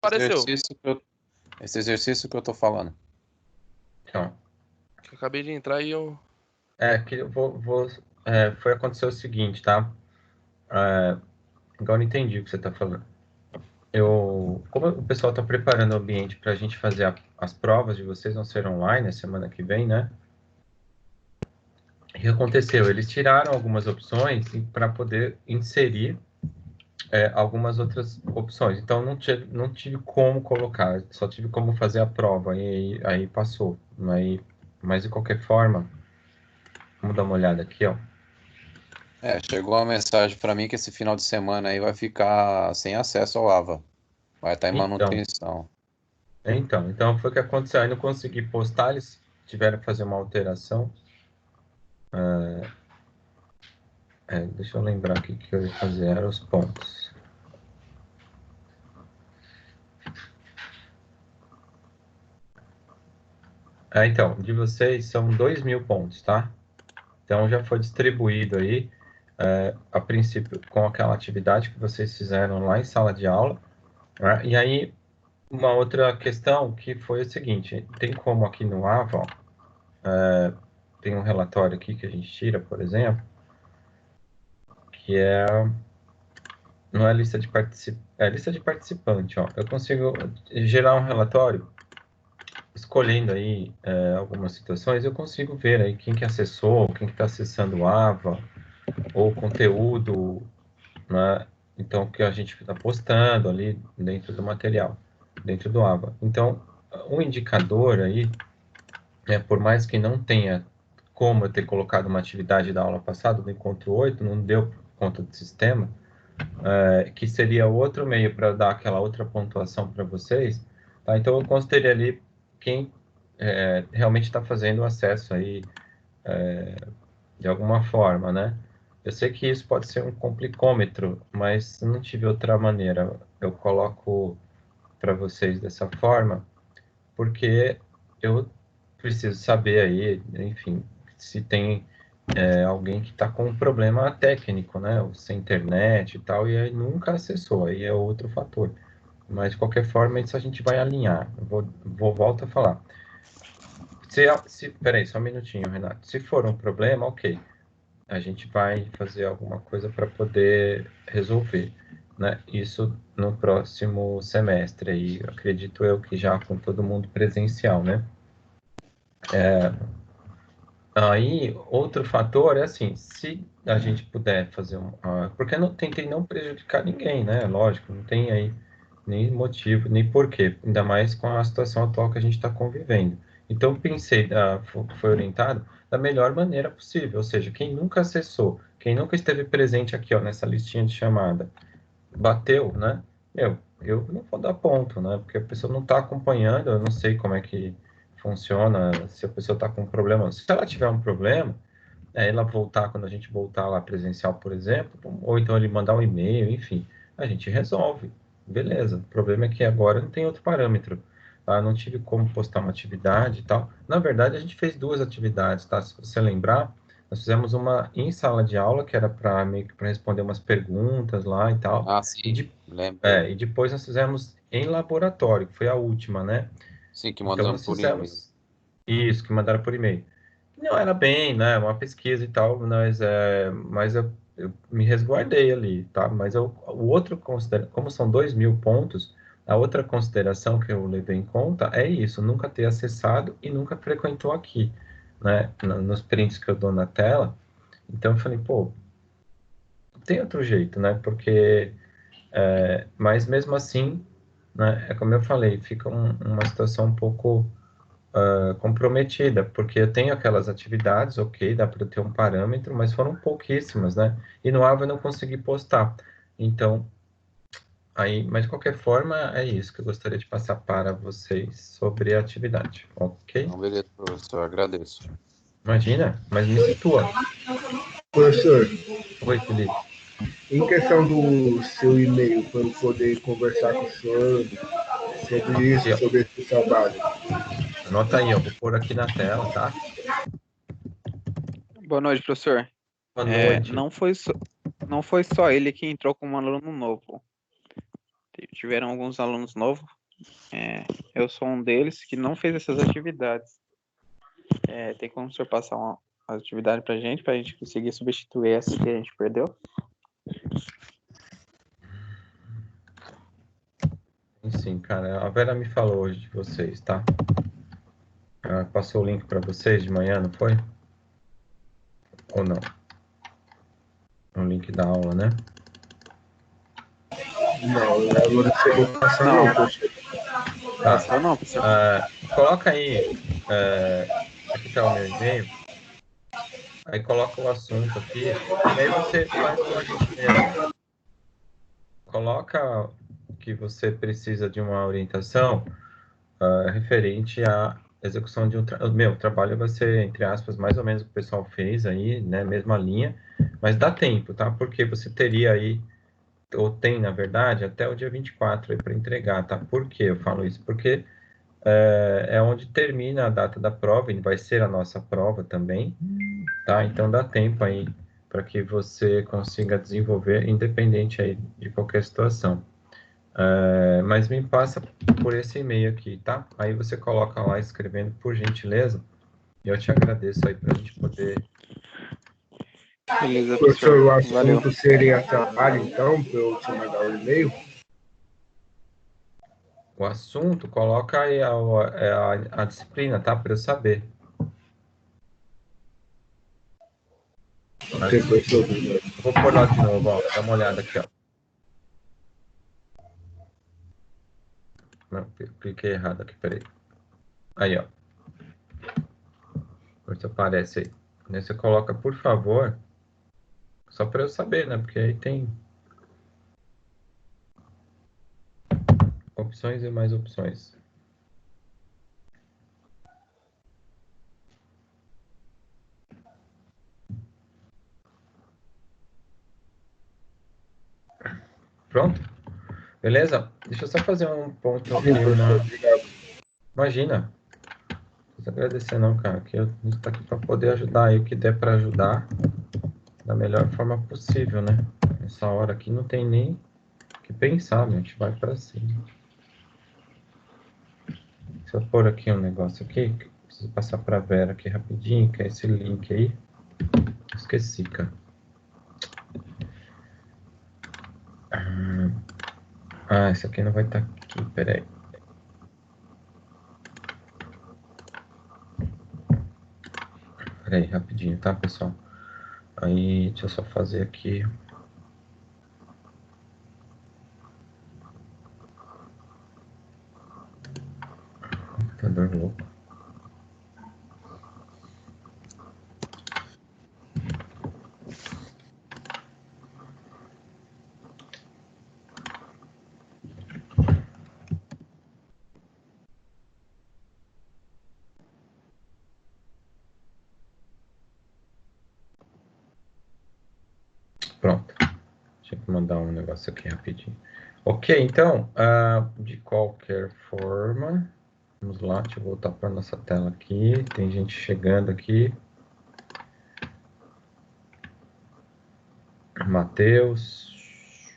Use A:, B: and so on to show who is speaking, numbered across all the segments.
A: Apareceu.
B: Esse exercício que eu tô falando.
C: Então,
A: Eu acabei de entrar e eu...
C: que eu foi acontecer o seguinte, tá? Agora eu entendi o que você tá falando. Como o pessoal tá preparando o ambiente pra gente fazer as provas de vocês vão ser online a semana que vem, né? O que aconteceu? Eles tiraram algumas opções para poder inserir algumas outras opções. Então, não tive como colocar, só tive como fazer a prova, e aí passou. Mas, de qualquer forma, vamos dar uma olhada aqui, ó.
B: Chegou uma mensagem para mim que esse final de semana aí vai ficar sem acesso ao Ava. Vai estar em manutenção.
C: Então foi o que aconteceu. Aí não consegui postar, eles tiveram que fazer uma alteração. Deixa eu lembrar aqui que eu ia fazer, eram os pontos. Então, de vocês são 2.000 pontos, tá? Então já foi distribuído aí, a princípio, com aquela atividade que vocês fizeram lá em sala de aula, né? E aí, uma outra questão que foi o seguinte, tem como aqui no AVA, ó, tem um relatório aqui que a gente tira, por exemplo, que não é lista de lista de participante, ó. Eu consigo gerar um relatório escolhendo aí algumas situações, eu consigo ver aí quem que acessou, quem que está acessando o AVA, ou conteúdo, né? Então, que a gente está postando ali dentro do material, dentro do AVA. Então, um indicador aí, por mais que não tenha como eu ter colocado uma atividade da aula passada, do encontro 8, não deu conta do sistema, que seria outro meio para dar aquela outra pontuação para vocês, tá? Então, eu considerei ali quem realmente está fazendo o acesso aí de alguma forma, né? Eu sei que isso pode ser um complicômetro, mas se não tive outra maneira, eu coloco para vocês dessa forma, porque eu preciso saber aí, enfim, se tem alguém que está com um problema técnico, né? Sem internet e tal, e aí nunca acessou, aí é outro fator. Mas, de qualquer forma, isso a gente vai alinhar. Volto a falar. Peraí, só um minutinho, Renato. Se for um problema, ok. A gente vai fazer alguma coisa para poder resolver, né? Isso no próximo semestre, aí, acredito eu que já com todo mundo presencial, né? Aí, outro fator é assim, se a gente puder fazer porque eu tentei não prejudicar ninguém, né? Lógico, não tem aí nem motivo, nem porquê, ainda mais com a situação atual que a gente está convivendo. Então, pensei, foi orientado da melhor maneira possível, ou seja, quem nunca acessou, quem nunca esteve presente aqui, ó, nessa listinha de chamada, bateu, né? Eu não vou dar ponto, né? Porque a pessoa não está acompanhando, eu não sei como é que funciona, se a pessoa está com um problema. Se ela tiver um problema, ela voltar, quando a gente voltar lá presencial, por exemplo, ou então ele mandar um e-mail, enfim, a gente resolve. Beleza. O problema é que agora não tem outro parâmetro. Tá? Não tive como postar uma atividade e tal. Na verdade, a gente fez duas atividades, tá? Se você lembrar, nós fizemos uma em sala de aula, que era para responder umas perguntas lá e tal.
B: Ah, sim, lembro.
C: E depois nós fizemos em laboratório, que foi a última, né?
B: Sim, que
C: Então,
B: mandaram
C: nós
B: por e-mail.
C: fizemos isso, que mandaram por e-mail. Não, era bem, né? Uma pesquisa e tal, mas eu me resguardei ali, tá? Mas o outro como são 2.000 pontos, a outra consideração que eu levei em conta é isso, nunca ter acessado e nunca frequentou aqui, né? Nos prints que eu dou na tela. Então eu falei, pô, tem outro jeito, né? Mas mesmo assim, né? É como eu falei, fica uma situação um pouco comprometida, porque eu tenho aquelas atividades, ok, dá para ter um parâmetro, mas foram pouquíssimas, né? E no AVA eu não consegui postar. Então, mas de qualquer forma, é isso que eu gostaria de passar para vocês sobre a atividade, ok?
B: Então, beleza, professor, agradeço.
C: Imagina, mas me situa.
D: Professor,
C: Oi, Felipe.
D: em questão do seu e-mail, para eu poder conversar com o senhor sobre isso,
C: Aqui, ó.
D: sobre esse trabalho.
C: Anota aí, ó, vou pôr aqui na tela, tá?
E: Boa noite, professor.
C: Boa noite.
E: Não foi só ele que entrou como aluno novo. tiveram alguns alunos novos. Eu sou um deles que não fez essas atividades. Tem como o senhor passar uma atividade para a gente conseguir substituir essa que a gente perdeu?
C: Sim, cara. A Vera me falou hoje de vocês, tá? Ela passou o link para vocês de manhã, não foi? Ou não? O link da aula, né?
D: Não, ela não chegou a passar, não, professor.
E: Passou não, professor.
C: Coloca aí. Aqui tá o meu e-mail. Aí coloca o assunto aqui. E aí você faz uma gentileza. Coloca que você precisa de uma orientação referente à execução de meu trabalho vai ser, entre aspas, mais ou menos o que o pessoal fez aí, né? Mesma linha, mas dá tempo, tá? Porque você teria aí, ou tem, na verdade, até o dia 24 aí para entregar, tá? Por que eu falo isso? Porque é onde termina a data da prova, e vai ser a nossa prova também, tá? Então dá tempo aí para que você consiga desenvolver, independente aí de qualquer situação. Mas me passa por esse e-mail aqui, tá? Aí você coloca lá escrevendo, por gentileza, e eu te agradeço aí para a gente poder...
E: Beleza,
D: Professor, o
E: professor. Valeu.
D: assunto seria trabalho, então, para eu te mandar o e-mail?
C: O assunto, coloca aí a disciplina, tá? Para eu saber.
D: Ok, professor.
C: Vou pôr lá de novo, ó. Dá uma olhada aqui, ó. Não, cliquei errado aqui, peraí. Aí, ó. Ver se aparece aí. Aí você coloca, por favor, só para eu saber, né? Porque aí tem opções e mais opções. Pronto? Beleza? Deixa eu só fazer um ponto aqui, Imagina. Não precisa agradecer não, cara, que a gente tá aqui para poder ajudar aí o que der para ajudar da melhor forma possível, né? Nessa hora aqui não tem nem o que pensar, a gente vai para cima. Deixa eu pôr aqui um negócio aqui, que eu preciso passar para a Vera aqui rapidinho, que é esse link aí. Esqueci, cara. Esse aqui não vai estar aqui, peraí. Peraí, rapidinho, tá, pessoal? Aí, deixa eu só fazer aqui. Computador louco. Pronto. Deixa eu mandar um negócio aqui rapidinho. Ok, então, de qualquer forma, vamos lá, deixa eu voltar para nossa tela aqui. Tem gente chegando aqui. Matheus.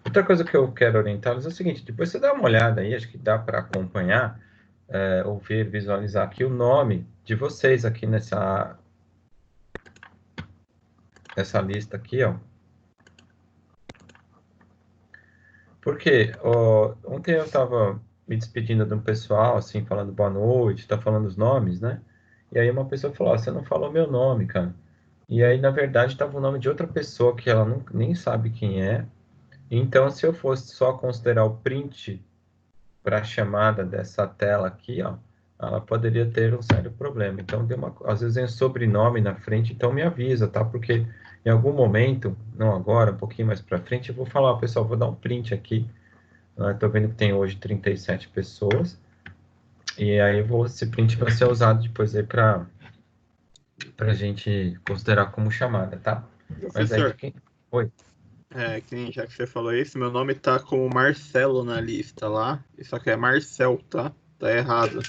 C: Outra coisa que eu quero orientá-los é o seguinte, depois você dá uma olhada aí, acho que dá para acompanhar, ouvir, visualizar aqui o nome de vocês aqui nessa lista aqui, ó. Porque ontem eu estava me despedindo de um pessoal, assim, falando boa noite, tá falando os nomes, né? E aí uma pessoa falou, você não falou meu nome, cara. E aí, na verdade, estava o nome de outra pessoa que ela nem sabe quem é. Então, se eu fosse só considerar o print para a chamada dessa tela aqui, ó, ela poderia ter um sério problema. Então, às vezes tem sobrenome na frente, então me avisa, tá? Porque em algum momento, não agora, um pouquinho mais para frente, eu vou falar, pessoal, vou dar um print aqui. Estou vendo que tem hoje 37 pessoas. E aí esse print vai ser usado depois aí para a gente considerar como chamada, tá? Mas aí, Oi.
F: Que nem já que você falou isso, meu nome tá como Marcelo na lista lá. Só que é Marcel, tá? Tá errado.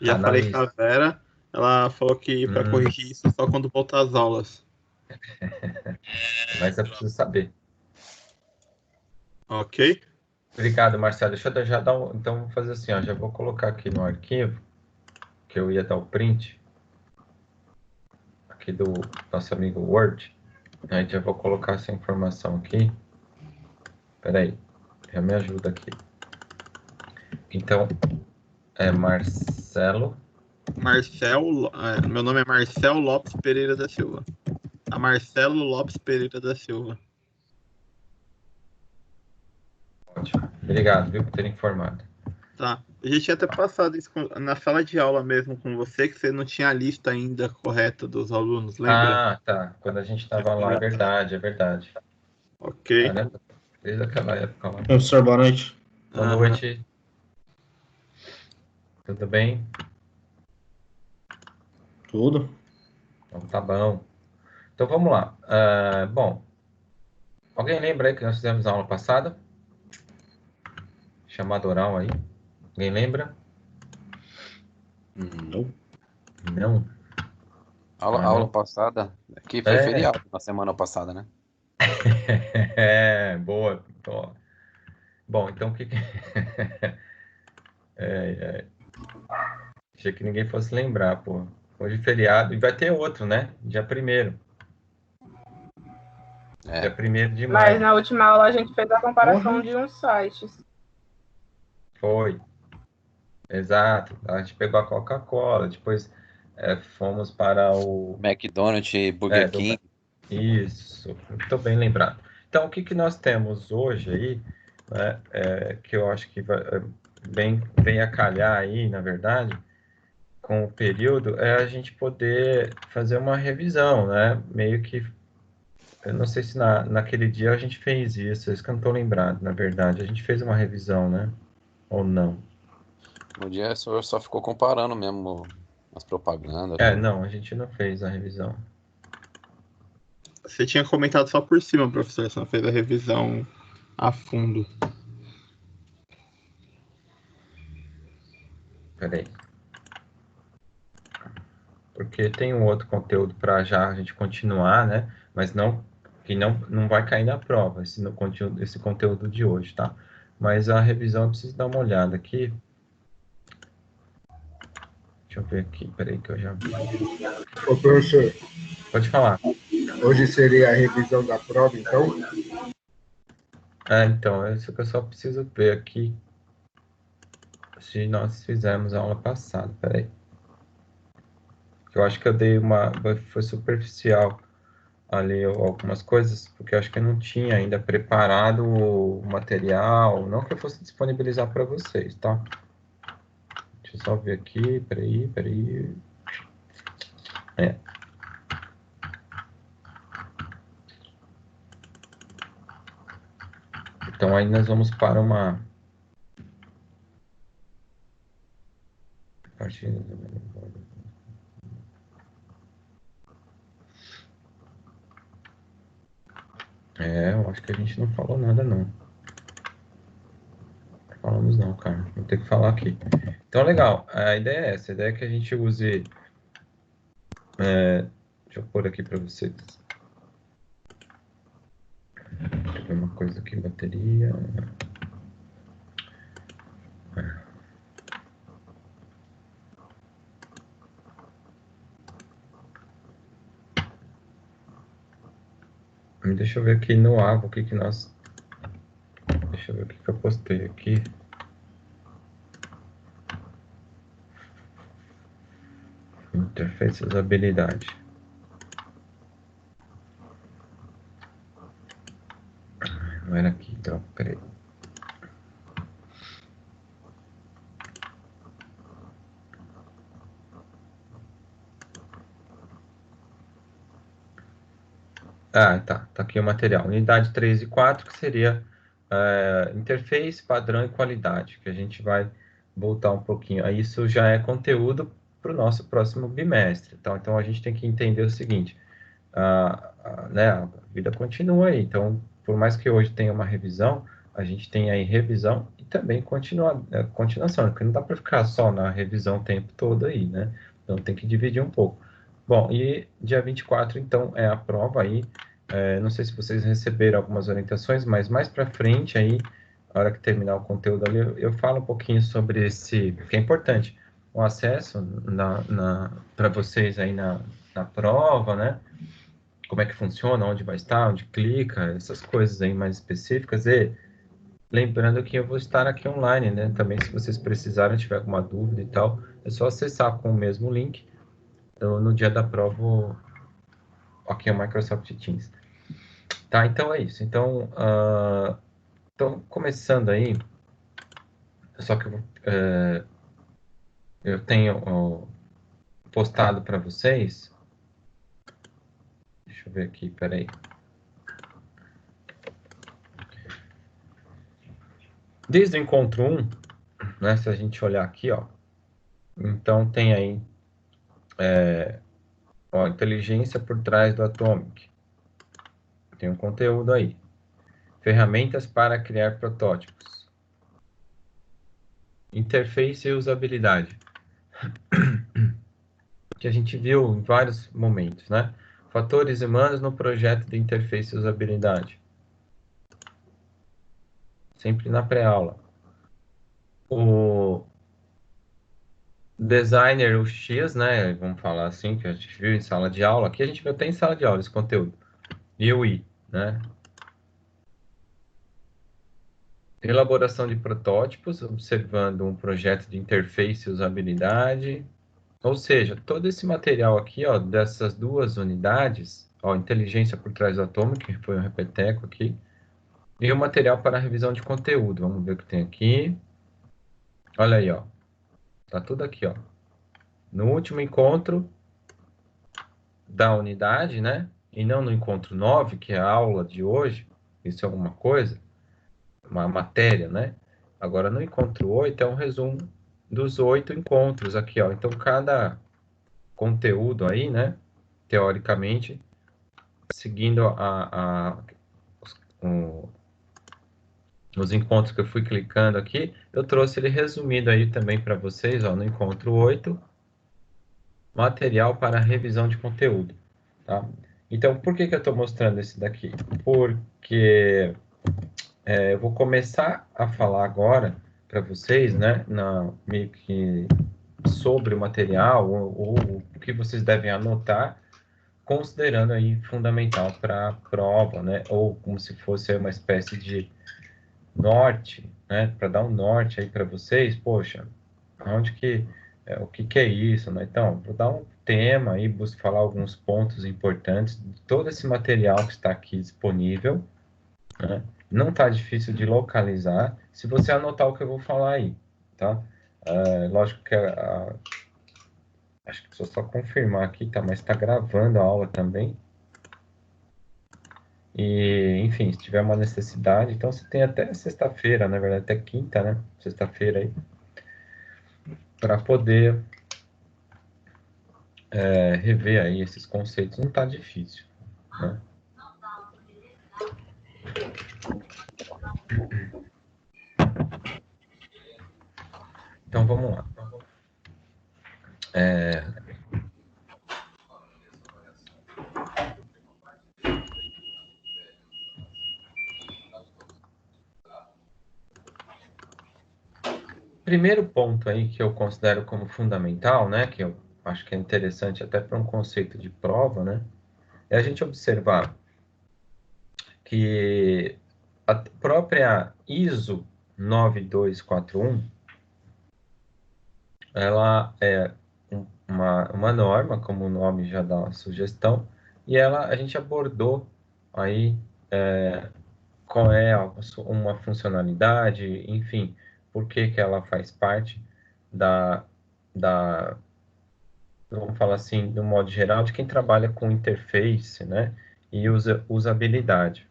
F: Já falei com a Vera, ela falou que para corrigir isso só quando voltar às aulas.
C: Mas eu preciso saber.
F: Ok?
C: Obrigado, Marcelo. Deixa eu já dar um... Então, vou fazer assim, ó. Já vou colocar aqui no arquivo, que eu ia dar o print, aqui do nosso amigo Word. Aí já vou colocar essa informação aqui. Espera aí. Já me ajuda aqui. Então, é Marcelo.
F: Meu nome é Marcelo Lopes Pereira da Silva. A Marcelo Lopes Pereira da Silva.
C: Ótimo. Obrigado, viu, por ter informado.
F: Tá. A gente tinha até passado isso na sala de aula mesmo com você, que você não tinha a lista ainda correta dos alunos, lembra?
C: Ah, tá. Quando a gente estava lá, é verdade, é verdade.
F: Ok.
C: Caramba, desde aquela época lá.
G: Professor, boa noite.
C: Boa noite. Tudo bem?
G: Tudo?
C: Então tá bom. Então vamos lá. Bom, alguém lembra aí que nós fizemos na aula passada? Chamada oral aí. Alguém lembra?
G: Não.
C: Não?
B: Aula passada, que foi feriado na semana passada, né?
C: Boa. Bom, então o que... Achei que ninguém fosse lembrar, pô. Hoje é feriado. E vai ter outro, né? Dia 1º. Dia 1º de maio.
H: Mas na última aula a gente fez a comparação de uns sites.
C: Foi. Exato. A gente pegou a Coca-Cola, depois fomos para o...
B: McDonald's e Burger King.
C: Isso. Muito bem lembrado. Então, o que nós temos hoje aí, né, que eu acho que vem a calhar aí, na verdade, com o período, é a gente poder fazer uma revisão, né? Meio que, eu não sei se naquele dia a gente fez isso que eu não estou lembrado, na verdade. A gente fez uma revisão, né? Ou não?
B: No dia o senhor só ficou comparando mesmo as propagandas.
C: Não, a gente não fez a revisão.
F: Você tinha comentado só por cima, professor, você não fez a revisão a fundo.
C: Peraí. Porque tem um outro conteúdo para já a gente continuar, né? Mas que não vai cair na prova, esse conteúdo de hoje, tá? Mas a revisão eu preciso dar uma olhada aqui. Deixa eu ver aqui, peraí que eu já vi.
D: Ô, professor,
C: Pode falar.
D: hoje seria a revisão da prova, então?
C: Então, é isso que eu só preciso ver aqui se nós fizemos a aula passada, peraí. Eu acho que eu dei foi superficial ali algumas coisas, porque eu acho que eu não tinha ainda preparado o material, não que eu fosse disponibilizar para vocês, tá? Deixa eu só ver aqui, peraí. Então aí nós vamos para uma partida. Eu acho que a gente não falou nada, não. Não falamos não, cara. Vou ter que falar aqui. Então, legal. A ideia é essa. A ideia é que a gente use... deixa eu pôr aqui para vocês. Deixa eu ver uma coisa aqui. Bateria... Deixa eu ver aqui no Ava o que nós... Deixa eu ver o que eu postei aqui. Interface usabilidade. Não era aqui, então, peraí. Tá aqui o material. Unidade 3 e 4, que seria interface, padrão e qualidade, que a gente vai voltar um pouquinho. Aí isso já é conteúdo para o nosso próximo bimestre. Tá? Então, a gente tem que entender o seguinte, né, a vida continua aí. Então, por mais que hoje tenha uma revisão, a gente tem aí revisão e também continuação, porque não dá para ficar só na revisão o tempo todo aí, né? Então, tem que dividir um pouco. Bom, e dia 24, então, é a prova aí. Não sei se vocês receberam algumas orientações, mas mais para frente aí, a hora que terminar o conteúdo ali, eu falo um pouquinho sobre esse, que é importante, o acesso para vocês aí na prova, né? Como é que funciona, onde vai estar, onde clica, essas coisas aí mais específicas. E lembrando que eu vou estar aqui online, né? Também, se vocês precisarem, tiver alguma dúvida e tal, é só acessar com o mesmo link. Então, no dia da prova, aqui é o Microsoft Teams. Tá, então é isso. Então, começando aí, só que eu tenho postado para vocês. Deixa eu ver aqui, peraí. Desde o encontro 1, né, se a gente olhar aqui, ó, então tem aí inteligência por trás do Atomic. Tem um conteúdo aí. Ferramentas para criar protótipos. Interface e usabilidade. Que a gente viu em vários momentos, né? Fatores humanos no projeto de interface e usabilidade. Sempre na pré-aula. O designer, o X, né? Vamos falar assim, que a gente viu em sala de aula. Aqui a gente viu até em sala de aula esse conteúdo. E o I, né? Elaboração de protótipos, observando um projeto de interface e usabilidade. Ou seja, todo esse material aqui, ó, dessas duas unidades, ó, inteligência por trás do Atomic, que foi um repeteco aqui, e o material para revisão de conteúdo. Vamos ver o que tem aqui. Olha aí, ó. Tá tudo aqui, ó. No último encontro da unidade, né? E não no encontro 9, que é a aula de hoje, isso é alguma coisa, uma matéria, né? Agora, no encontro 8 é um resumo dos 8 encontros aqui, ó. Então, cada conteúdo aí, né? Teoricamente, seguindo os encontros que eu fui clicando aqui, eu trouxe ele resumido aí também para vocês, ó, no encontro 8, material para revisão de conteúdo, tá? Então, por que eu estou mostrando esse daqui? Porque eu vou começar a falar agora para vocês, né, meio que sobre o material, ou o que vocês devem anotar, considerando aí fundamental para a prova, né, ou como se fosse uma espécie de norte, né, para dar um norte aí para vocês, poxa, o que é isso, né? Então, vou dar um tema aí, falar alguns pontos importantes de todo esse material que está aqui disponível, né? Não está difícil de localizar, se você anotar o que eu vou falar aí, tá? Lógico que acho que preciso só confirmar aqui, tá? Mas está gravando a aula também. E, enfim, se tiver uma necessidade, então você tem até sexta-feira, na verdade, até quinta, né? Sexta-feira aí, para poder rever aí esses conceitos. Não está difícil, né? Então, vamos lá. Primeiro ponto aí que eu considero como fundamental, né, que eu acho que é interessante até para um conceito de prova, né, é a gente observar que a própria ISO 9241, ela é uma norma, como o nome já dá uma sugestão, e a gente abordou aí qual é uma funcionalidade, enfim, por que ela faz parte da, vamos falar assim, de um modo geral, de quem trabalha com interface, né, e usabilidade.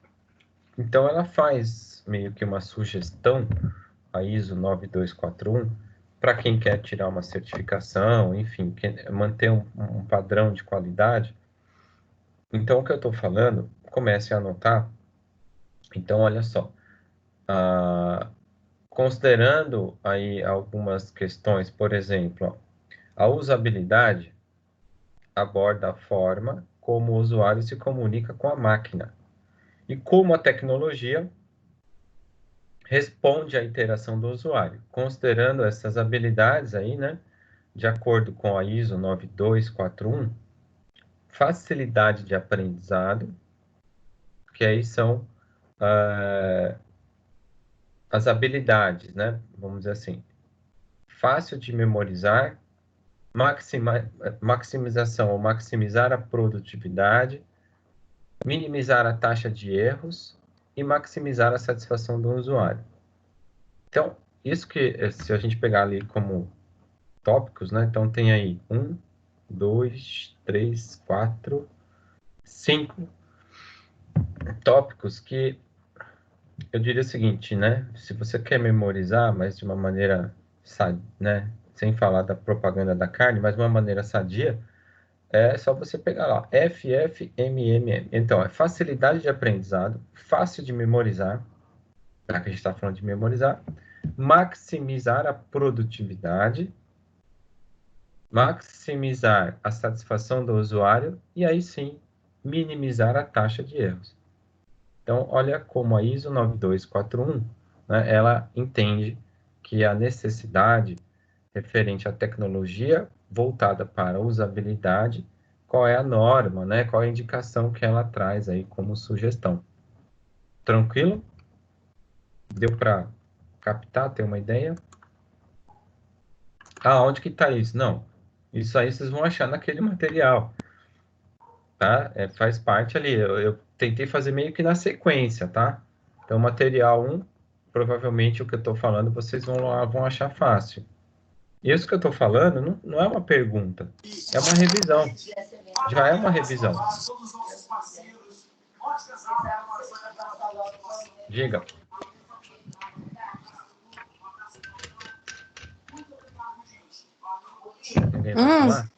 C: Então, ela faz meio que uma sugestão, a ISO 9241, para quem quer tirar uma certificação, enfim, manter um padrão de qualidade. Então, o que eu estou falando, comece a anotar. Então, olha só, considerando aí algumas questões, por exemplo, a usabilidade aborda a forma como o usuário se comunica com a máquina e como a tecnologia responde à interação do usuário. Considerando essas habilidades aí, né, de acordo com a ISO 9241, facilidade de aprendizado, que aí são as habilidades, né, vamos dizer assim, fácil de memorizar, maximização ou maximizar a produtividade, minimizar a taxa de erros e maximizar a satisfação do usuário. Então, isso que, se a gente pegar ali como tópicos, né? Então, tem aí 1, 2, 3, 4, 5 tópicos que eu diria o seguinte, né? Se você quer memorizar, mas de uma maneira, né? Sem falar da propaganda da carne, mas de uma maneira sadia, é só você pegar lá, FFMMM. Então, é facilidade de aprendizado, fácil de memorizar, já que a gente está falando de memorizar, maximizar a produtividade, maximizar a satisfação do usuário e aí sim, minimizar a taxa de erros. Então, olha como a ISO 9241, né, ela entende que a necessidade referente à tecnologia voltada para a usabilidade, qual é a norma, né? Qual é a indicação que ela traz aí como sugestão. Tranquilo? Deu para captar, ter uma ideia? Ah, onde que está isso? Não, isso aí vocês vão achar naquele material, tá? Faz parte ali, eu tentei fazer meio que na sequência, tá? Então, material 1, provavelmente o que eu estou falando, vocês vão achar fácil. Isso que eu estou falando não é uma pergunta, é uma revisão. Já é uma revisão. Diga. Ninguém vai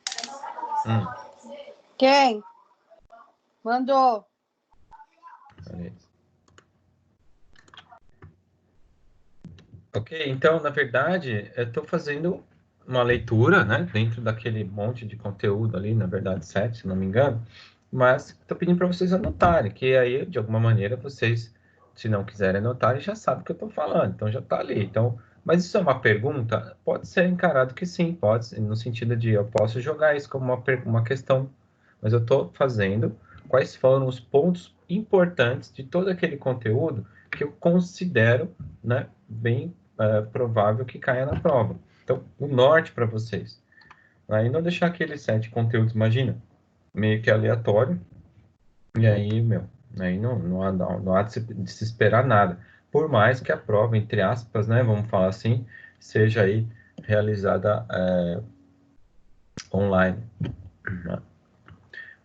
C: falar?
G: Quem? Mandou.
C: Ok, então, na verdade, eu estou fazendo uma leitura, né, dentro daquele monte de conteúdo ali, na verdade, 7, se não me engano, mas estou pedindo para vocês anotarem, que aí, de alguma maneira, vocês, se não quiserem anotar, já sabem o que eu estou falando, então já está ali. Então, mas isso é uma pergunta? Pode ser encarado que sim, pode, no sentido de eu posso jogar isso como uma questão, mas eu estou fazendo quais foram os pontos importantes de todo aquele conteúdo que eu considero, né, bem provável que caia na prova. Então, o norte para vocês. Aí não deixar aqueles 7 conteúdos, imagina, meio que aleatório, e aí, aí não há de se esperar nada. Por mais que a prova, entre aspas, né, vamos falar assim, seja aí realizada online.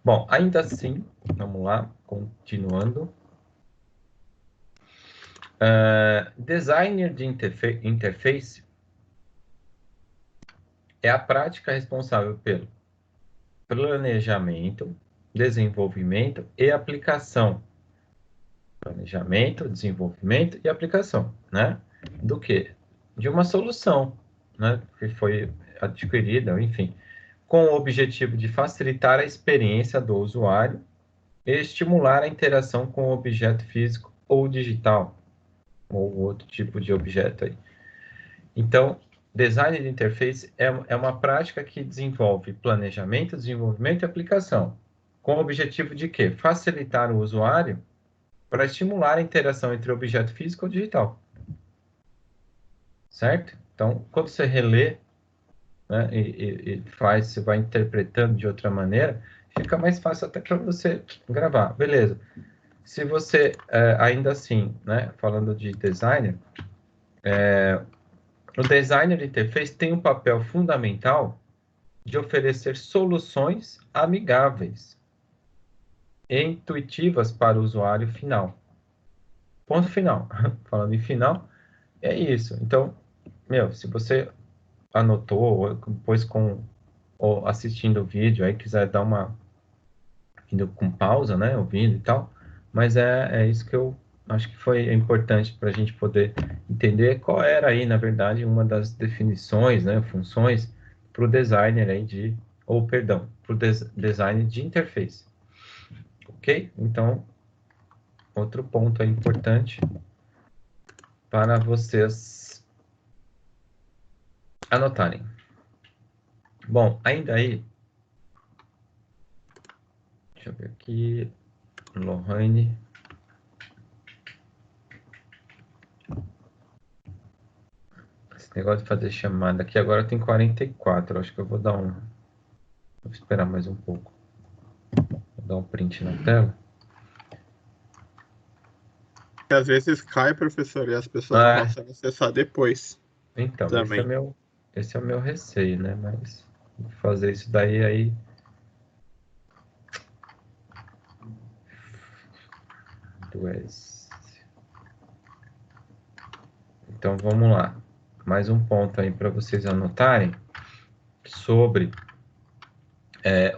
C: Bom, ainda assim, vamos lá, continuando. Designer de interface é a prática responsável pelo planejamento, desenvolvimento e aplicação. Planejamento, desenvolvimento e aplicação, né? Do quê? De uma solução, né? Que foi adquirida, enfim, com o objetivo de facilitar a experiência do usuário e estimular a interação com o objeto físico ou digital, ou outro tipo de objeto aí. Então, design de interface é uma prática que desenvolve planejamento, desenvolvimento e aplicação, com o objetivo de quê? Facilitar o usuário para estimular a interação entre objeto físico ou digital. Certo? Então, quando você relê, né, e você vai interpretando de outra maneira, fica mais fácil até para você gravar. Beleza. Se você, ainda assim, né, falando de designer, o designer de interface tem um papel fundamental de oferecer soluções amigáveis e intuitivas para o usuário final. Ponto final. Falando em final, é isso. Então, se você anotou, ou depois ou assistindo o vídeo, aí quiser dar indo com pausa, né, ouvindo e tal, mas é isso que eu acho que foi importante para a gente poder entender qual era aí, na verdade, uma das definições, né, funções para o designer aí para o design de interface. Ok? Então, outro ponto aí importante para vocês anotarem. Bom, ainda aí, deixa eu ver aqui, Lohane. Esse negócio de fazer chamada aqui agora tem 44, acho que eu vou dar um... Vou esperar mais um pouco. Vou dar um print na tela.
F: Porque às vezes cai, professor, e as pessoas não conseguem acessar depois.
C: Então,
F: também.
C: esse é o meu receio, né? Mas vou fazer isso daí aí. Então, vamos lá. Mais um ponto aí para vocês anotarem sobre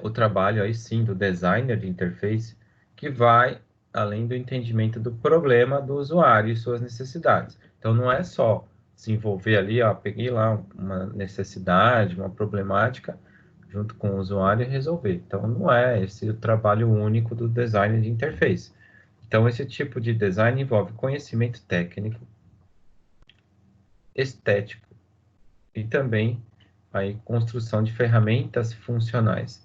C: o trabalho aí sim do designer de interface, que vai além do entendimento do problema do usuário e suas necessidades. Então, não é só se envolver ali, ó, peguei lá uma necessidade, uma problemática, junto com o usuário e resolver. Então, não é esse o trabalho único do designer de interface. Então, esse tipo de design envolve conhecimento técnico, estético e também aí construção de ferramentas funcionais.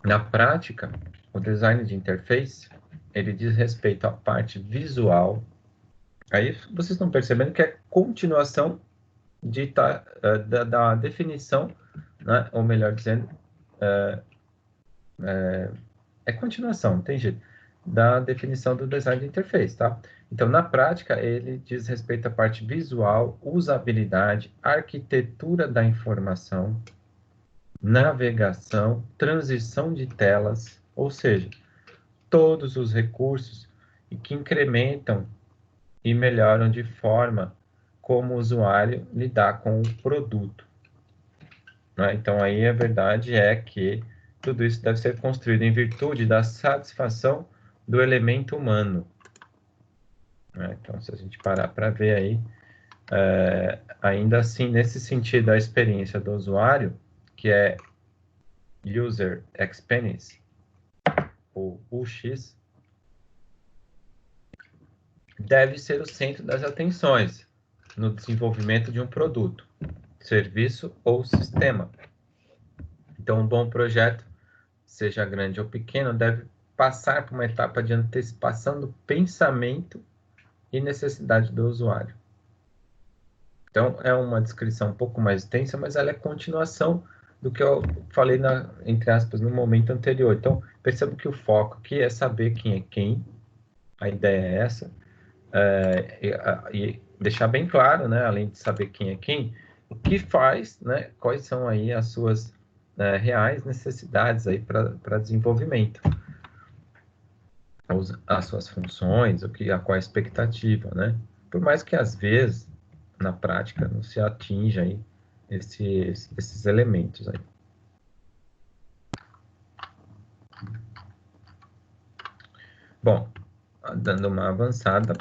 C: Na prática, o design de interface, ele diz respeito à parte visual. Aí vocês estão percebendo que é continuação da definição, né? Ou melhor dizendo, é continuação, não tem jeito, da definição do design de interface, tá? Então, na prática, ele diz respeito à parte visual, usabilidade, arquitetura da informação, navegação, transição de telas, ou seja, todos os recursos que incrementam e melhoram de forma como o usuário lidar com o produto. Né? Então, aí a verdade é que tudo isso deve ser construído em virtude da satisfação do elemento humano. Né? Então, se a gente parar para ver aí, ainda assim, nesse sentido, a experiência do usuário, que é User Experience, ou UX, deve ser o centro das atenções no desenvolvimento de um produto, serviço ou sistema. Então, um bom projeto, seja grande ou pequeno, deve passar por uma etapa de antecipação do pensamento e necessidade do usuário. Então, é uma descrição um pouco mais extensa, mas ela é continuação do que eu falei, entre aspas, no momento anterior. Então, percebo que o foco aqui é saber quem é quem, a ideia é essa, e deixar bem claro, né, além de saber quem é quem, o que faz, né, quais são aí as suas reais necessidades aí para desenvolvimento, as suas funções, qual a expectativa, né? Por mais que às vezes na prática não se atinja aí esses elementos aí. Bom, dando uma avançada,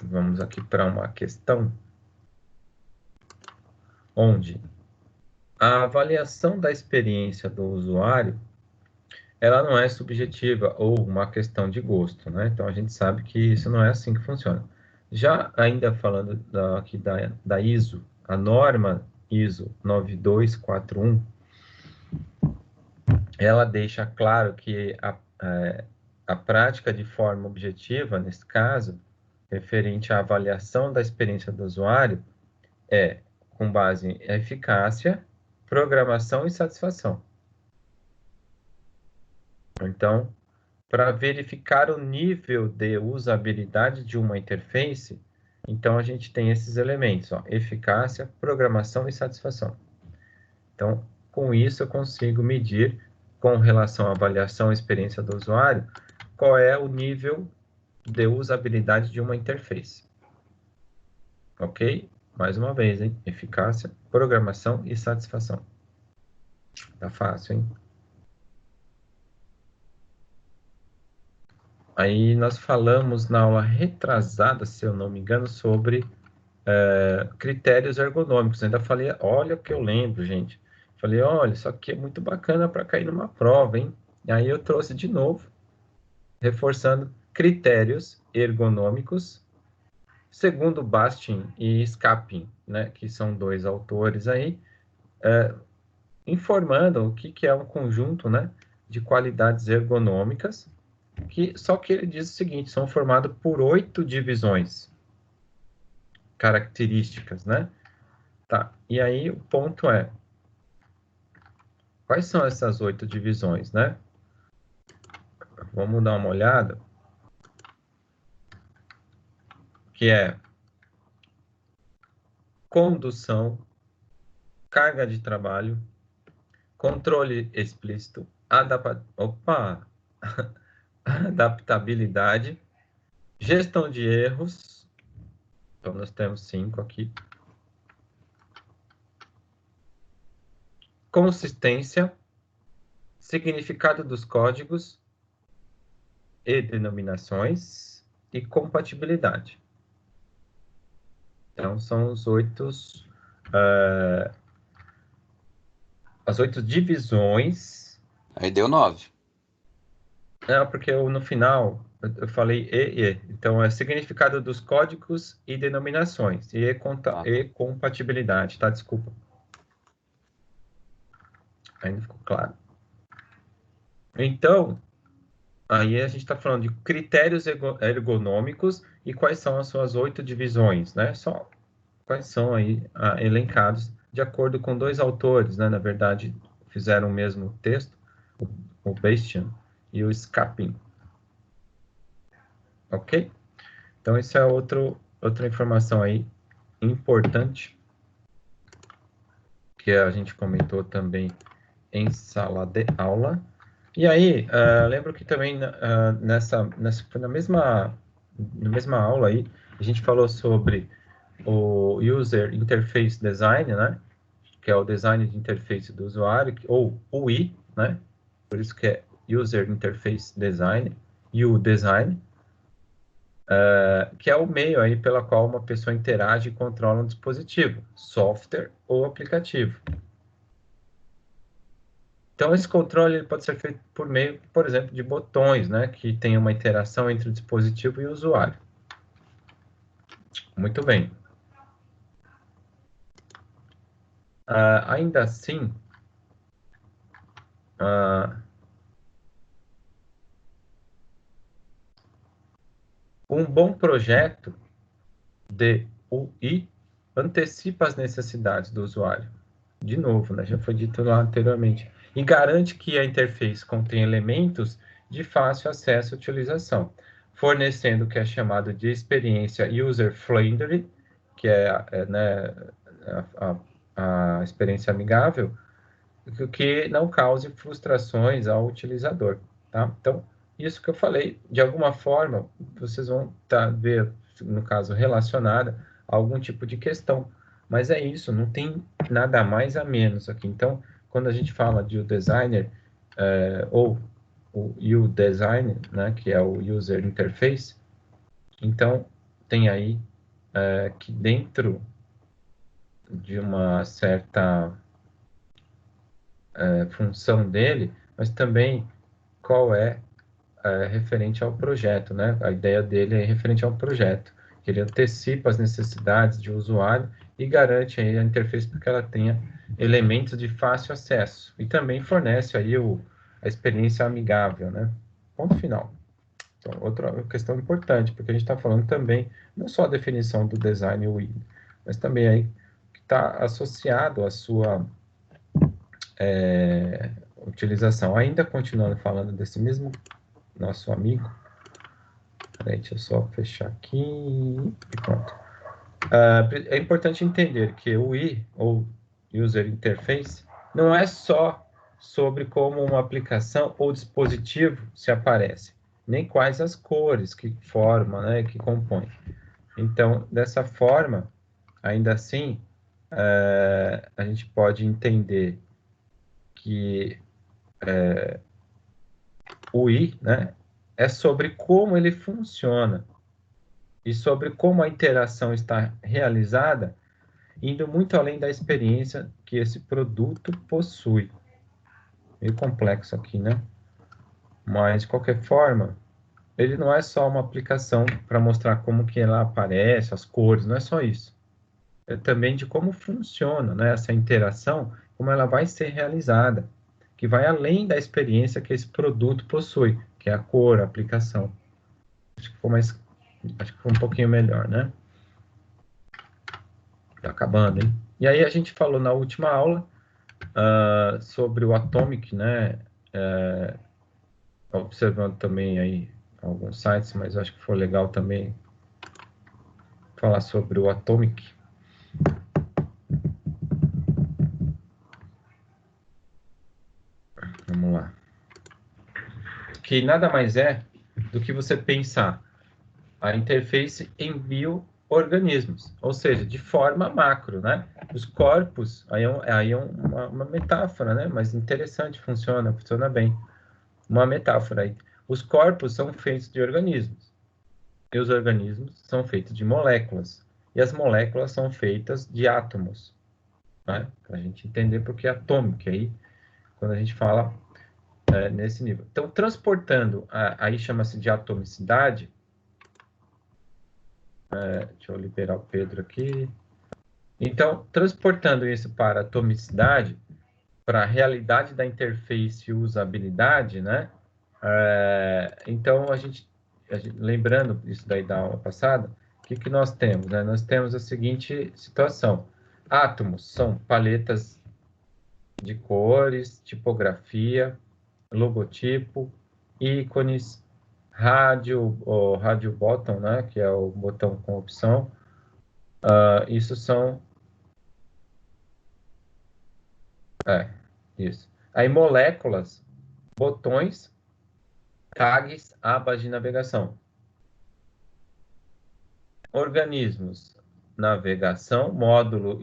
C: vamos aqui para uma questão onde a avaliação da experiência do usuário, ela não é subjetiva ou uma questão de gosto, né? Então, a gente sabe que isso não é assim que funciona. Já ainda falando aqui da ISO, a norma ISO 9241, ela deixa claro que a prática de forma objetiva, nesse caso, referente à avaliação da experiência do usuário, é com base em eficácia, programação e satisfação. Então, para verificar o nível de usabilidade de uma interface, então a gente tem esses elementos, ó, eficácia, programação e satisfação. Então, com isso eu consigo medir, com relação à avaliação e experiência do usuário, qual é o nível de usabilidade de uma interface. Ok? Mais uma vez, hein? Eficácia, programação e satisfação. Tá fácil, hein? Aí nós falamos na aula retrasada, se eu não me engano, sobre critérios ergonômicos. Ainda falei, olha o que eu lembro, gente. Falei, olha, isso aqui é muito bacana para cair numa prova, hein? E aí eu trouxe de novo, reforçando critérios ergonômicos segundo Bastin e Scapin, né, que são dois autores aí, informando o que é um conjunto, né, de qualidades ergonômicas, só que ele diz o seguinte, são formados por 8 divisões características, né? Tá, e aí o ponto é, quais são essas 8 divisões, né? Vamos dar uma olhada. Que é condução, carga de trabalho, controle explícito, adaptabilidade, gestão de erros, então nós temos 5 aqui, consistência, significado dos códigos e denominações e compatibilidade. Então, são as 8 divisões.
B: Aí deu 9.
C: Não, porque no final eu falei e. Então, é significado dos códigos e denominações. E compatibilidade, tá? Desculpa. Ainda ficou claro. Então, aí a gente está falando de critérios ergonômicos e quais são as suas 8 divisões, né? Só quais são aí elencados de acordo com 2 autores, né? Na verdade, fizeram o mesmo texto, o Bastian e o Scapin. Ok? Então, isso é outra informação aí importante que a gente comentou também em sala de aula. E aí, lembro que também na mesma aula aí, a gente falou sobre o User Interface Design, né? Que é o design de interface do usuário, ou UI, né? Por isso que é User Interface Design, U-Design, que é o meio aí pela qual uma pessoa interage e controla um dispositivo, software ou aplicativo. Então, esse controle ele pode ser feito por meio, por exemplo, de botões, né, que tem uma interação entre o dispositivo e o usuário. Muito bem. Ainda assim, um bom projeto de UI antecipa as necessidades do usuário. De novo, né, já foi dito lá anteriormente. E garante que a interface contém elementos de fácil acesso e utilização, fornecendo o que é chamado de experiência user-friendly, que é né, a experiência amigável, que não cause frustrações ao utilizador. Tá? Então, isso que eu falei, de alguma forma, vocês vão ver, no caso, relacionada a algum tipo de questão. Mas é isso, não tem nada mais a menos aqui. Então, quando a gente fala de o designer, ou o U-Design, né, que é o User Interface, então, tem aí que dentro de uma certa função dele, mas também qual é referente ao projeto, né? A ideia dele é referente ao projeto, que ele antecipa as necessidades de usuário e garante aí a interface para que ela tenha elementos de fácil acesso e também fornece aí a experiência amigável, né? Ponto final. Então, outra questão importante, porque a gente está falando também não só a definição do design UI, mas também aí que está associado à sua utilização. Ainda continuando falando desse mesmo nosso amigo, peraí, deixa eu só fechar aqui e pronto. É importante entender que o UI, ou User Interface, não é só sobre como uma aplicação ou dispositivo se aparece, nem quais as cores que formam, né, que compõem. Então, dessa forma, ainda assim, a gente pode entender que o UI, né, é sobre como ele funciona e sobre como a interação está realizada, indo muito além da experiência que esse produto possui. Meio complexo aqui, né? Mas, de qualquer forma, ele não é só uma aplicação para mostrar como que ela aparece, as cores, não é só isso. É também de como funciona, né, essa interação, como ela vai ser realizada, que vai além da experiência que esse produto possui, que é a cor, a aplicação. Acho que foi um pouquinho melhor, né? Tá acabando, hein? E aí a gente falou na última aula sobre o Atomic, né? Observando também aí alguns sites, mas acho que foi legal também falar sobre o Atomic. Vamos lá. Que nada mais é do que você pensar a interface em bioorganismos, ou seja, de forma macro, né? Os corpos, aí é uma metáfora, né? Mas interessante, funciona bem. Uma metáfora aí. Os corpos são feitos de organismos, e os organismos são feitos de moléculas, e as moléculas são feitas de átomos, né? Para a gente entender porque é atômico aí, quando a gente fala nesse nível. Então, transportando, aí chama-se de atomicidade. Deixa eu liberar o Pedro aqui. Então, transportando isso para a atomicidade, para a realidade da interface e usabilidade, né? Então, lembrando isso daí da aula passada, o que nós temos, né? Nós temos a seguinte situação. Átomos são paletas de cores, tipografia, logotipo, ícones, rádio button, né? Que é o botão com opção. Isso são... isso. Aí, moléculas, botões, tags, abas de navegação. Organismos, navegação, módulo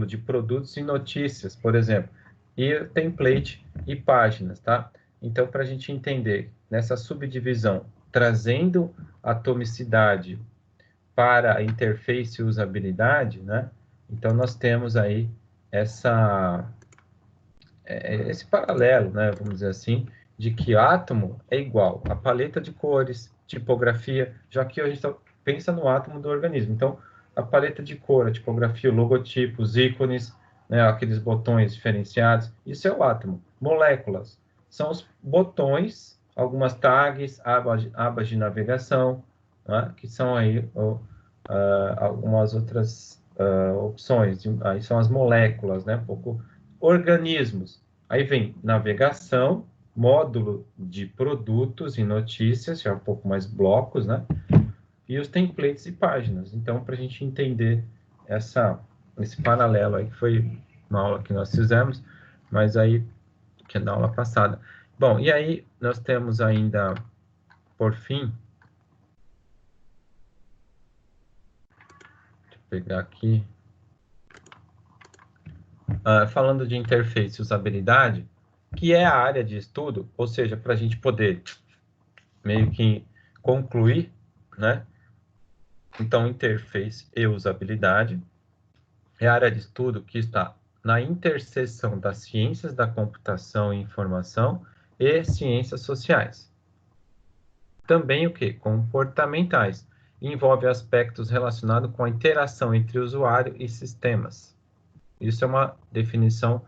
C: de produtos e notícias, por exemplo. E template e páginas, tá? Então, para a gente entender nessa subdivisão, trazendo atomicidade para a interface e usabilidade, né? Então, nós temos aí esse paralelo, né? Vamos dizer assim, de que átomo é igual a paleta de cores, tipografia, já que a gente pensa no átomo do organismo. Então, a paleta de cor, a tipografia, o logotipo, os ícones, né? Aqueles botões diferenciados, isso é o átomo. Moléculas são os botões, algumas tags, abas de navegação, né? Que são aí algumas outras opções. Aí são as moléculas, né? Um pouco organismos. Aí vem navegação, módulo de produtos e notícias, já um pouco mais blocos, né? E os templates e páginas. Então, para a gente entender esse paralelo aí, que foi uma aula que nós fizemos, mas aí, que é na aula passada. Bom, e aí nós temos ainda, por fim, deixa eu pegar aqui, falando de interface e usabilidade, que é a área de estudo, ou seja, para a gente poder meio que concluir, né? Então, interface e usabilidade é a área de estudo que está na interseção das ciências da computação e informação e ciências sociais. Também o que? Comportamentais. Envolve aspectos relacionados com a interação entre usuário e sistemas. Isso é uma definição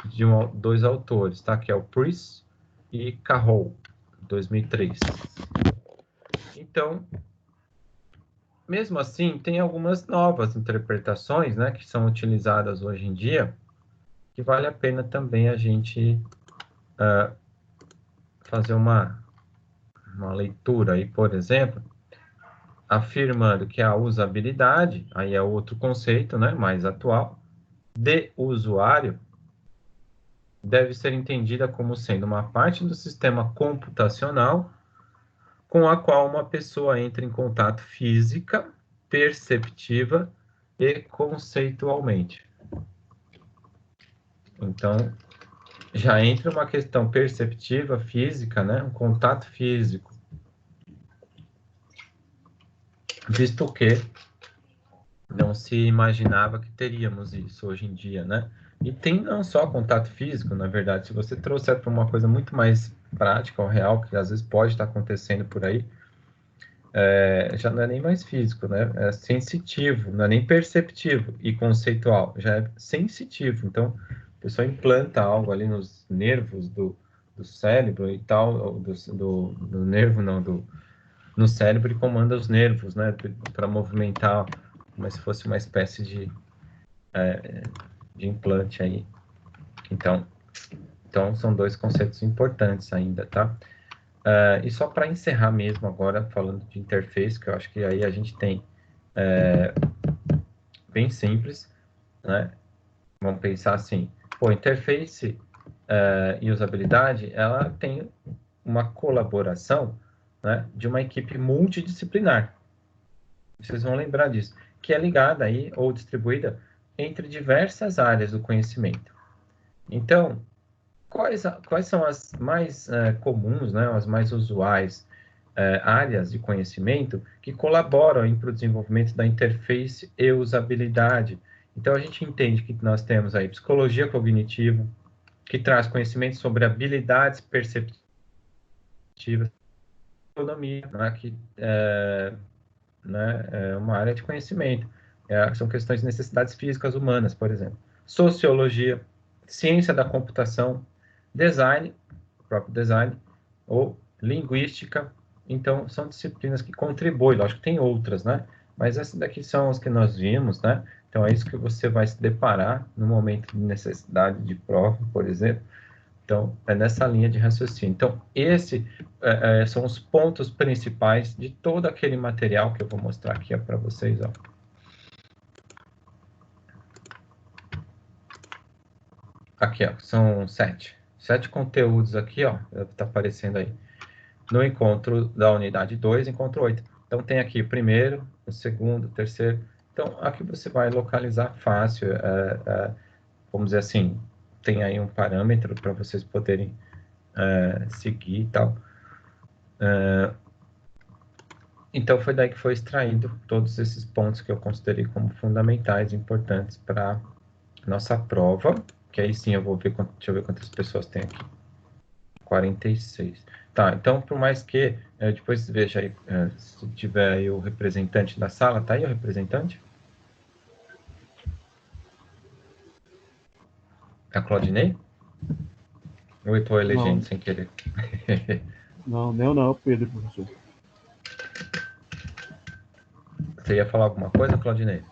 C: de dois autores, tá? Que é o Price e Carroll, 2003. Então, mesmo assim, tem algumas novas interpretações, né, que são utilizadas hoje em dia, que vale a pena também a gente fazer uma leitura aí, por exemplo, afirmando que a usabilidade, aí é outro conceito, né, mais atual, de usuário, deve ser entendida como sendo uma parte do sistema computacional com a qual uma pessoa entra em contato física, perceptiva e conceitualmente. Então, já entra uma questão perceptiva, física, né? Um contato físico. Visto que não se imaginava que teríamos isso hoje em dia, né? E tem não só contato físico, na verdade, se você trouxer para uma coisa muito mais prática, ou real, que às vezes pode estar acontecendo por aí, já não é nem mais físico, né? É sensitivo, não é nem perceptivo e conceitual, já é sensitivo. Então, a pessoa implanta algo ali nos nervos do cérebro e tal, do nervo, não, no cérebro, e comanda os nervos, né? Para movimentar, como se fosse uma espécie de implante aí. Então, são dois conceitos importantes ainda, tá? E só para encerrar mesmo agora, falando de interface, que eu acho que aí a gente tem bem simples, né? Vamos pensar assim, interface e usabilidade, ela tem uma colaboração, né, de uma equipe multidisciplinar. Vocês vão lembrar disso, que é ligada aí, ou distribuída entre diversas áreas do conhecimento. Então, quais são as mais comuns, né, as mais usuais áreas de conhecimento que colaboram para o desenvolvimento da interface e usabilidade? Então, a gente entende que nós temos aí psicologia cognitiva, que traz conhecimento sobre habilidades perceptivas, economia, né, que é uma área de conhecimento. São questões de necessidades físicas humanas, por exemplo. Sociologia, ciência da computação, design, próprio design, ou linguística. Então, são disciplinas que contribuem. Lógico que tem outras, né? Mas essas daqui são as que nós vimos, né? Então, é isso que você vai se deparar no momento de necessidade de prova, por exemplo. Então, é nessa linha de raciocínio. Então, esses são os pontos principais de todo aquele material que eu vou mostrar aqui para vocês. Ó. Aqui, ó, são 7 conteúdos aqui, ó, está aparecendo aí. No encontro da unidade 2, encontro 8. Então, tem aqui o primeiro, o segundo, o terceiro. Então, aqui você vai localizar fácil, vamos dizer assim, tem aí um parâmetro para vocês poderem seguir e tal. Então, foi daí que foi extraído todos esses pontos que eu considerei como fundamentais, importantes para nossa prova, que aí sim eu vou ver, deixa eu ver quantas pessoas tem aqui. 46. Tá, então, por mais que, depois veja aí, se tiver aí o representante da sala, tá aí o representante? A Claudinei? Ou eu estou elegendo sem querer?
I: Não, não, Pedro, professor.
C: Você ia falar alguma coisa, Claudinei?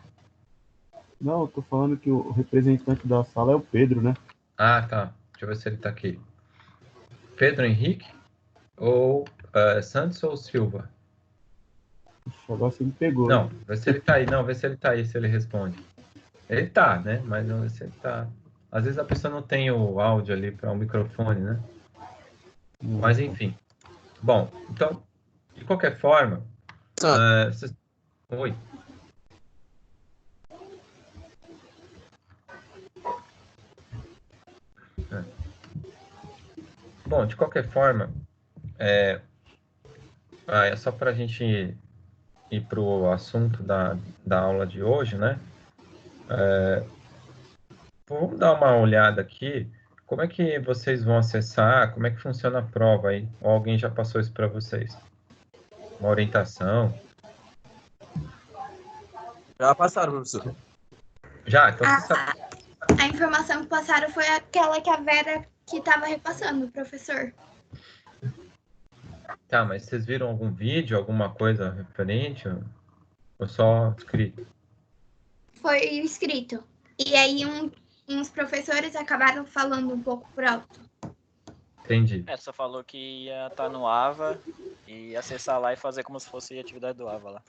I: Não, eu tô falando que o representante da sala é o Pedro, né?
C: Ah, tá. Deixa eu ver se ele tá aqui. Pedro Henrique ou Santos ou Silva?
I: Agora você me pegou.
C: Não, vê se ele tá aí. Não, vê se ele tá aí, se ele responde. Ele tá, né? Mas não vê se ele tá. Às vezes a pessoa não tem o áudio ali para o microfone, né? Mas enfim. Bom, então, de qualquer forma... Oi. Bom, de qualquer forma, é só para a gente ir para o assunto da aula de hoje, né? Vamos dar uma olhada aqui. Como é que vocês vão acessar? Como é que funciona a prova aí? Ou alguém já passou isso para vocês? Uma orientação?
J: Já passaram, professor.
C: Já? Então você sabe.
K: A informação que passaram foi aquela que a Vera que estava repassando, professor.
C: Tá, mas vocês viram algum vídeo, alguma coisa referente? Ou só escrito?
K: Foi escrito. E aí uns professores acabaram falando um pouco por alto.
C: Entendi.
L: Só falou que ia estar no AVA e acessar lá e fazer como se fosse a atividade do AVA lá.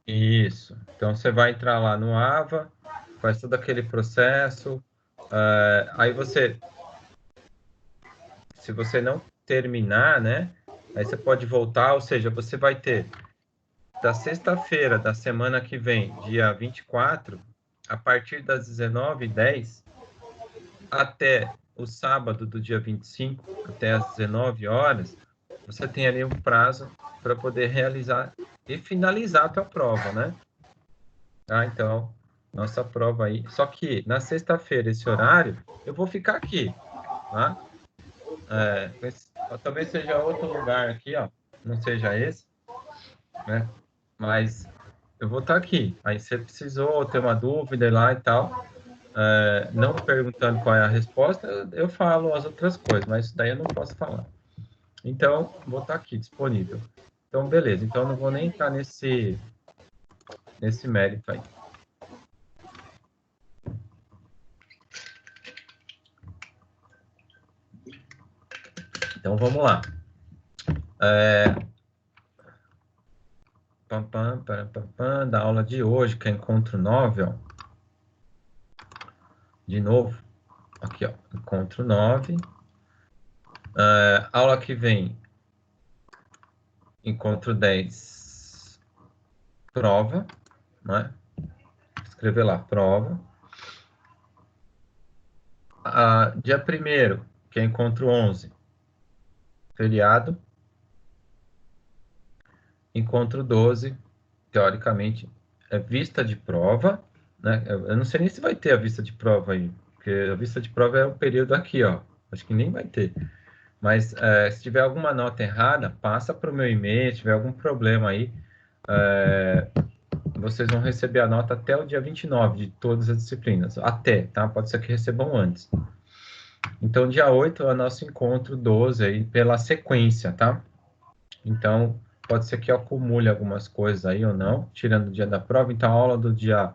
C: Isso. Então você vai entrar lá no AVA, faz todo aquele processo. Aí você, se você não terminar, né? Aí você pode voltar, ou seja, você vai ter da sexta-feira da semana que vem, dia 24, a partir das 19h10, até o sábado do dia 25, até as 19 horas, você tem ali um prazo para poder realizar e finalizar a tua prova, né? Tá? Então, nossa prova aí. Só que na sexta-feira, esse horário, eu vou ficar aqui, tá? talvez seja outro lugar aqui, ó. Não seja esse, né? Mas eu vou estar aqui. Aí você precisou ter uma dúvida lá e tal, não perguntando qual é a resposta, eu falo as outras coisas, mas isso daí eu não posso falar. Então, vou estar aqui disponível. Então, beleza. Então, eu não vou nem entrar nesse mérito aí. Então, vamos lá. Da aula de hoje, que é encontro 9, ó. De novo, aqui, ó, encontro 9. Aula que vem, encontro 10, prova, né? Escrever lá, prova. Dia 1º, que é encontro 11, feriado. Encontro 12, teoricamente, é vista de prova, né? Eu não sei nem se vai ter a vista de prova aí, porque a vista de prova é o período aqui, ó. Acho que nem vai ter. Mas se tiver alguma nota errada, passa para o meu e-mail. Se tiver algum problema aí, vocês vão receber a nota até o dia 29 de todas as disciplinas. Até, tá? Pode ser que recebam antes. Então, dia 8 é o nosso encontro 12 aí, pela sequência, tá? Então, pode ser que eu acumule algumas coisas aí ou não, tirando o dia da prova. Então, a aula do dia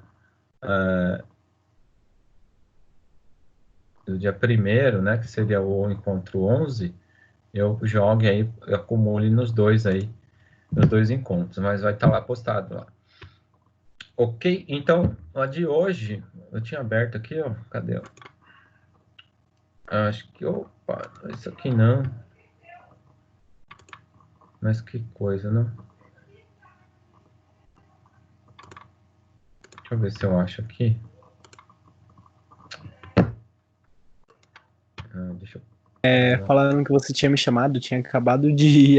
C: 1º, né, que seria o encontro 11, eu jogue aí, eu acumule nos dois aí, nos dois encontros, mas vai estar lá postado lá. Ok? Então, a de hoje, eu tinha aberto aqui, ó, cadê? Ó? Acho que, opa, isso aqui não. Mas que coisa, não? Deixa eu ver se eu acho aqui. Deixa eu...
M: Falando que você tinha me chamado, tinha acabado de ir